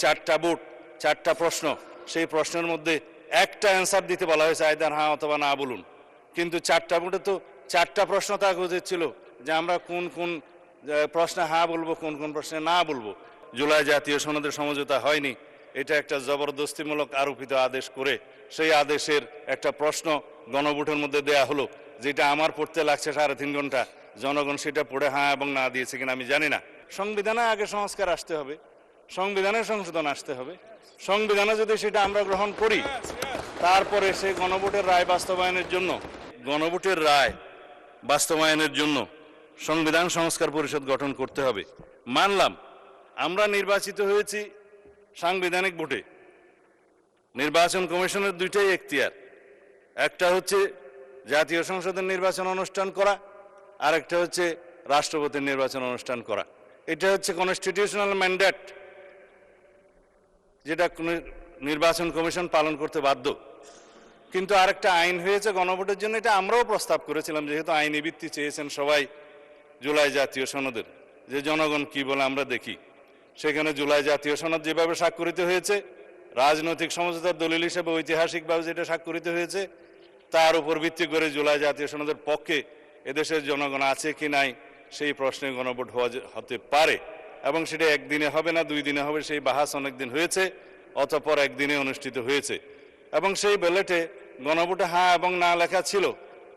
চারটা বোর্ড, চারটা প্রশ্ন, সেই প্রশ্নের মধ্যে একটা অ্যান্সার দিতে বলা হয়েছে, আইদার হ্যাঁ অথবা না বলুন। কিন্তু চারটা বোর্ডে তো চারটা প্রশ্ন থাকা উচিত ছিল যে আমরা কোন কোন প্রশ্নে হ্যাঁ বলবো, কোন কোন প্রশ্নে না বলবো। জুলাই জাতীয় সনদের সমঝোতা হয়নি, এটা একটা জবরদস্তিমূলক আরোপিত আদেশ করে সেই আদেশের একটা প্রশ্ন গণভোটের মধ্যে দেয়া হলো, যেটা আমার পড়তে লাগছে 3.5 ঘন্টা। জনগণ সেটা পড়ে হ্যাঁ এবং না দিয়েছে কিনা আমি জানি না। সংবিধানে আগে সংস্কার আসতে হবে, সংবিধানের সংশোধন আসতে হবে। সংবিধানে যদি সেটা আমরা গ্রহণ করি, তারপরে সেই গণভোটের রায় বাস্তবায়নের জন্য, গণভোটের রায় বাস্তবায়নের জন্য সংবিধান সংস্কার পরিষদ গঠন করতে হবে। মানলাম আমরা নির্বাচিত হয়েছি সাংবিধানিক ভোটে। নির্বাচন কমিশনের দুইটাই এখতিয়ার, একটা হচ্ছে জাতীয় সংসদের নির্বাচন অনুষ্ঠান করা, আর একটা হচ্ছে রাষ্ট্রপতির নির্বাচন অনুষ্ঠান করা। এটা হচ্ছে কনস্টিটিউশনাল ম্যান্ডেট, যেটা নির্বাচন কমিশন পালন করতে বাধ্য। কিন্তু আরেকটা আইন হয়েছে গণভোটের জন্য, এটা আমরাও প্রস্তাব করেছিলাম, যেহেতু আইনি ভিত্তি চেয়েছেন সবাই জুলাই জাতীয় সনদের, যে জনগণ কি বলে আমরা দেখি। সেখানে জুলাই জাতীয় সনদ যেভাবে স্বাক্ষরিত হয়েছে, রাজনৈতিক সমঝোতার দলিল হিসেবে ঐতিহাসিকভাবে যেটা স্বাক্ষরিত হয়েছে, তার উপর ভিত্তি করে জুলাই জাতীয় সনদের পক্ষে এদেশের জনগণ আছে কি নাই সেই প্রশ্নে গণভোট হতে পারে। এবং সেটা একদিনে হবে না, 2 দিনে হবে, সেই বাহাস অনেকদিন হয়েছে, অতঃপর একদিনে অনুষ্ঠিত হয়েছে। এবং সেই ব্যালটে গণভোটে হ্যাঁ এবং না লেখা ছিল,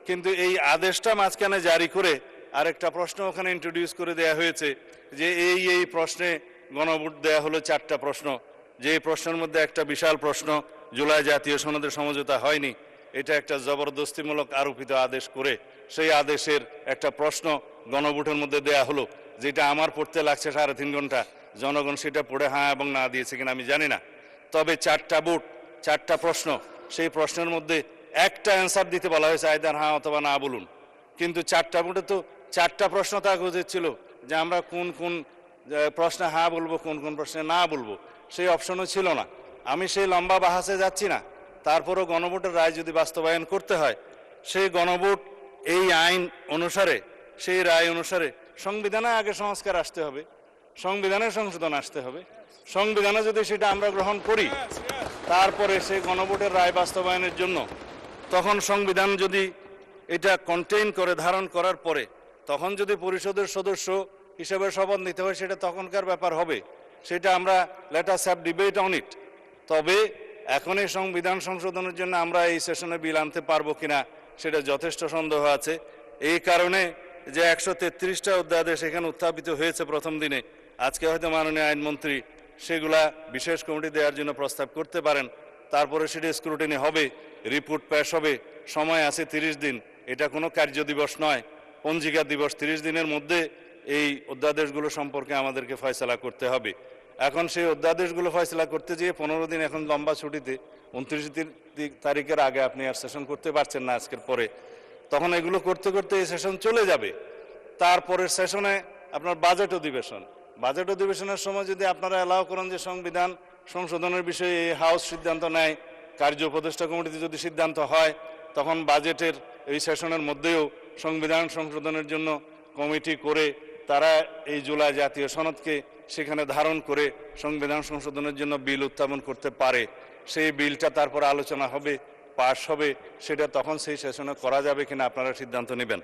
কিন্তু এই আদেশটা মাঝখানে জারি করে আরেকটা প্রশ্ন ওখানে ইন্ট্রোডিউস করে দেয়া হয়েছে, যে এই প্রশ্নে গণভোট দেয়া হলো 4টা প্রশ্ন, যে প্রশ্নের মধ্যে একটা বিশাল প্রশ্ন জুলাই জাতীয় সনদের সমঝোতা হয়নি, এটা একটা জবরদস্তিমূলক আরোপিত আদেশ করে সেই আদেশের একটা প্রশ্ন গণভোটের মধ্যে দেয়া হলো, যেটা আমার পড়তে লাগছে 3.5 ঘন্টা। জনগণ সেটা পড়ে হ্যাঁ এবং না দিয়েছে কিনা আমি জানি না। তবে 4টা বোর্ড, 4টা প্রশ্ন, সেই প্রশ্নের মধ্যে একটা অ্যান্সার দিতে বলা হয়েছে, আইদার হ্যাঁ অথবা না বলুন। কিন্তু 4টা বোর্ডে তো 4টা প্রশ্ন থাকা উচিত ছিল যে আমরা কোন কোন প্রশ্নে হ্যাঁ বলবো, কোন কোন প্রশ্নে না বলবো, সেই অপশনও ছিল না। আমি সেই লম্বা বাহাসে যাচ্ছি না, তারপরও গণভোটের রায় যদি বাস্তবায়ন করতে হয়, সেই গণভোট এই আইন অনুসারে, সেই রায় অনুসারে সংবিধানে আগে সংস্কার আসতে হবে, সংবিধানের সংশোধন আসতে হবে। সংবিধানে যদি সেটা আমরা গ্রহণ করি, তারপরে সেই গণভোটের রায় বাস্তবায়নের জন্য, তখন সংবিধান যদি এটা কন্টেইন করে, ধারণ করার পরে, তখন যদি পরিষদের সদস্য হিসেবে শপথ নিতে হয়, সেটা তখনকার ব্যাপার হবে। সেটা আমরা let us have debate on it. তবে এখন এই সংবিধান সংশোধনের জন্য আমরা এই সেশনে বিল আনতে পারবো কিনা সেটা যথেষ্ট সন্দেহ আছে। এই কারণে যে 133টা অধ্যাদেশ এখানে উত্থাপিত হয়েছে প্রথম দিনে, আজকে হয়তো মাননীয় আইনমন্ত্রী সেগুলা বিশেষ কমিটি দেওয়ার জন্য প্রস্তাব করতে পারেন। তারপরে সেটা স্ক্রুটিনি হবে, রিপোর্ট পেশ হবে, সময় আছে 30 দিন। এটা কোনো কার্য দিবস নয়, পঞ্জিকা দিবস। 30 দিনের মধ্যে এই অধ্যাদেশগুলো সম্পর্কে আমাদেরকে ফয়সালা করতে হবে। এখন সেই অধ্যাদেশগুলো ফয়সালা করতে যেয়ে 15 দিন এখন লম্বা ছুটিতে, 29 তারিখের আগে আপনি আর সেশন করতে পারছেন না আজকের পরে। তখন এগুলো করতে করতে এই সেশন চলে যাবে। তারপরের সেশনে আপনার বাজেট অধিবেশন, বাজেট অধিবেশনের সময় যদি আপনারা অ্যালাউ করেন যে সংবিধান সংশোধনের বিষয়ে এই হাউস সিদ্ধান্ত নেয়, কার্য উপদেষ্টা কমিটিতে যদি সিদ্ধান্ত হয়, তখন বাজেটের এই সেশনের মধ্যেও সংবিধান সংশোধনের জন্য কমিটি করে তারা এই জুলাই জাতীয় সনদকে সেখানে ধারণ করে সংবিধান সংশোধনের জন্য বিল উত্থাপন করতে পারে। সেই বিলটা তারপর আলোচনা হবে, পাশ হবে, সেটা তখন সেই সেশনে করা যাবে কিনা আপনারা সিদ্ধান্ত নেবেন।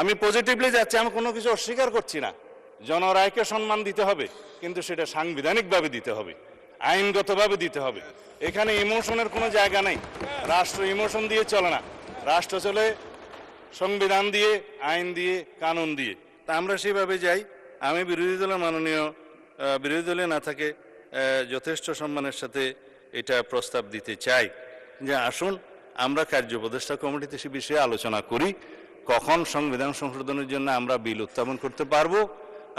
আমি পজিটিভলি যাচ্ছি, আমি কোনো কিছু অস্বীকার করছি না। জনরায়কে সম্মান দিতে হবে, কিন্তু সেটা সাংবিধানিকভাবে দিতে হবে, আইনগতভাবে দিতে হবে। এখানে ইমোশনের কোনো জায়গা নেই। রাষ্ট্র ইমোশন দিয়ে চলে না, রাষ্ট্র চলে সংবিধান দিয়ে, আইন দিয়ে, কানুন দিয়ে। তা আমরা সেইভাবে যাই। আমি বিরোধী দলের মাননীয় বিরোধী দলে না থাকে যথেষ্ট সম্মানের সাথে এটা প্রস্তাব দিতে চাই যে আসুন আমরা কার্য উপদেষ্টা কমিটিতে সে বিষয়ে আলোচনা করি, কখন সংবিধান সংশোধনের জন্য আমরা বিল উত্থাপন করতে পারবো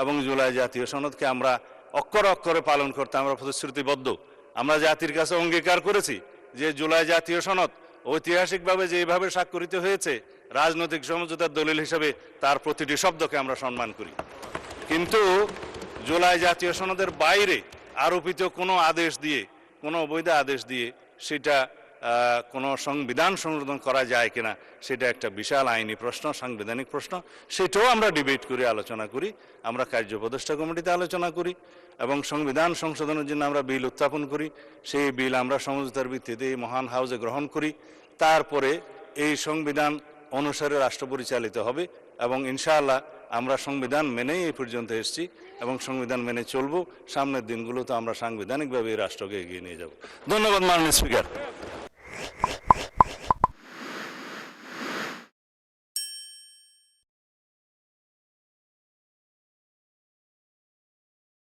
এবং জুলাই জাতীয় সনদকে আমরা অক্ষরে অক্ষরে পালন করতে আমরা প্রতিশ্রুতিবদ্ধ। আমরা জাতির কাছে অঙ্গীকার করেছি যে জুলাই জাতীয় সনদ ঐতিহাসিকভাবে যেভাবে স্বাক্ষরিত হয়েছে, রাজনৈতিক সমঝোতার দলিল হিসেবে তার প্রতিটি শব্দকে আমরা সম্মান করি। কিন্তু জুলাই জাতীয় সনদের বাইরে আরোপিত কোনো আদেশ দিয়ে, কোনো অবৈধ আদেশ দিয়ে সেটা কোনো সংবিধান সংশোধন করা যায় কিনা সেটা একটা বিশাল আইনি প্রশ্ন, সাংবিধানিক প্রশ্ন। সেটাও আমরা ডিবেট করি, আলোচনা করি, আমরা কার্য উপদেষ্টা কমিটিতে আলোচনা করি এবং সংবিধান সংশোধনের জন্য আমরা বিল উত্থাপন করি। সেই বিল আমরা সমঝোতার ভিত্তিতে এই মহান হাউসে গ্রহণ করি। তারপরে এই সংবিধান অনুসারে রাষ্ট্র পরিচালিত হবে এবং ইনশাআল্লাহ আমরা সংবিধান মেনেই এই পর্যন্ত এসেছি এবং সংবিধান মেনে চলবো। সামনের দিনগুলোতে আমরা সাংবিধানিকভাবে এই রাষ্ট্রকে এগিয়ে নিয়ে যাব। ধন্যবাদ মাননীয় স্পিকার।